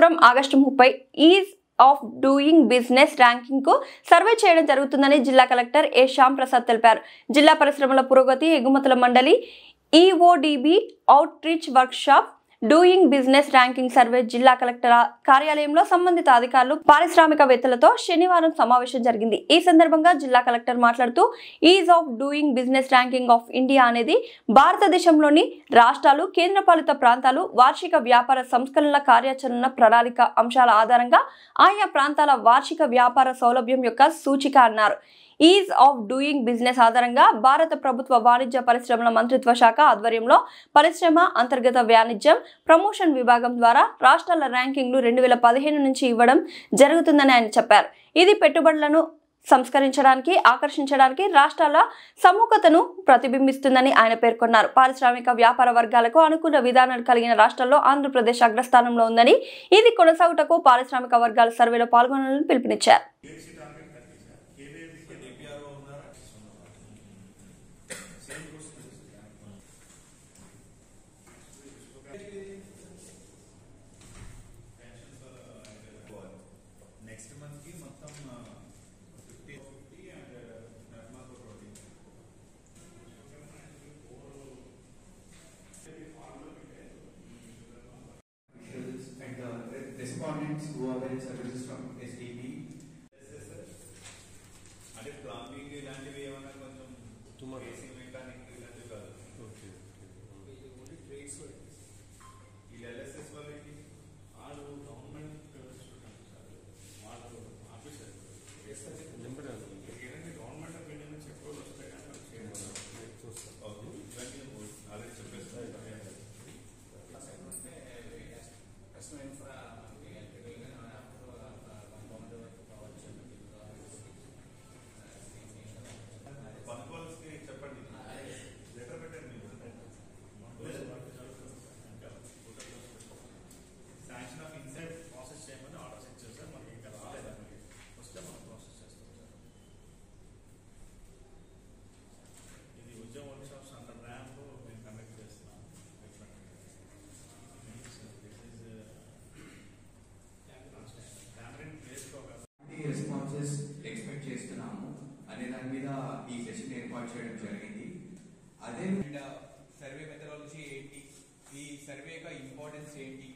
Anantapuram August 30 ease of doing business ranking కు survey చేయడం జరుగుతుందని జిల్లా కలెక్టర్ ఏ శ్యామ్ ప్రసాద్ తెలిపారు. జిల్లా పరిశ్రమల పురోగతి ఎగుమతుల మండలి EODB out reach work shop doing business ranking survey జిల్లా కలెక్టర్ కార్యాలయంలో సంబంధిత అధికారులు పారిశ్రామికవేత్తలతో శనివారం సమావేశం జరిగింది. ఈ సందర్భంగా జిల్లా కలెక్టర్ మాట్లాడుతూ is of doing business ranking of India అనేది భారతదేశంలోని రాష్ట్రాలు, కేంద్రపాలిత ప్రాంతాలు వార్షిక వ్యాపార సంస్కరణల కార్యాచరణ ప్రణాళిక అంశాల ఆధారంగా ఆయా ప్రాంతాల వార్షిక వ్యాపార సౌలభ్యం యొక్క సూచిక అన్నారు. ఈజ్ ఆఫ్ డూయింగ్ బిజినెస్ ఆధారంగా భారత ప్రభుత్వ వాణిజ్య పరిశ్రమల మంత్రిత్వ శాఖ ఆధ్వర్యంలో పరిశ్రమ అంతర్గత వాణిజ్యం ప్రమోషన్ విభాగం ద్వారా రాష్ట్రాల ర్యాంకింగ్లు 2015 నుంచి ఇవ్వడం జరుగుతుందని ఆయన చెప్పారు. ఇది పెట్టుబడులను సంస్కరించడానికి, ఆకర్షించడానికి రాష్ట్రాల సముఖతను ప్రతిబింబిస్తుందని ఆయన పేర్కొన్నారు. పారిశ్రామిక వ్యాపార వర్గాలకు అనుకూల విధానాలు కలిగిన రాష్ట్రాల్లో ఆంధ్రప్రదేశ్ అగ్రస్థానంలో ఉందని, ఇది కొనసాగుటకు పారిశ్రామిక వర్గాల సర్వేలో పాల్గొనాలని పిలుపునిచ్చారు. నెక్స్ట్ మంత్ కి మొత్తం 50 అండ్ నర్మాకో protein and the respondents who are in services from SDP అంటే ప్లంబింగ్ ఇలాంటివి ఏమైనా కొంచెం బేసిక్ మెకానిక్ ఇలాంటివి కాదు. ఓకే ఓన్లీ ట్రేడ్స్ ఈ ఎల్ఎస్ఎస్ వాళ్ళకి వాళ్ళు గవర్నమెంట్ స్టూడెంట్స్ వాళ్ళు ఆఫీసర్ నెంబర్ ఏదైనా గవర్నమెంట్ ఒపీనియన్ నుంచి ఎక్కువ వస్తాయి కానీ వాళ్ళు చేయడం చూస్తాం. ఇవన్నీ ఆల్రెడీ చెప్పేస్తారు. కస్టమర్ ఇన్ఫ్రా పనుకోవాల్సి చెప్పండి, లెటర్ పెట్టండి. శాంక్షన్ ఆఫ్ ఇన్సెంట్ ప్రాసెస్ చేయమని ఆర్డర్స్ ఇచ్చారు సార్. మనకి ఇంకా రాలేదు, వస్తే మనం ప్రాసెస్ చేస్తాం సార్. ఇది ఉద్యోగ వర్క్ షాప్స్ అండర్ ర్యాంప్ మేము కండక్ట్ చేస్తున్నాం. రెస్పాన్సెస్ ఎక్స్పెక్ట్ చేస్తున్నాము అనే దాని మీద ఈ సెషన్ ఏర్పాటు చేయడం జరిగింది. అదే సర్వే మెథడాలజీ ఏంటి, ఈ సర్వే యొక్క ఇంపార్టెన్స్ ఏంటి,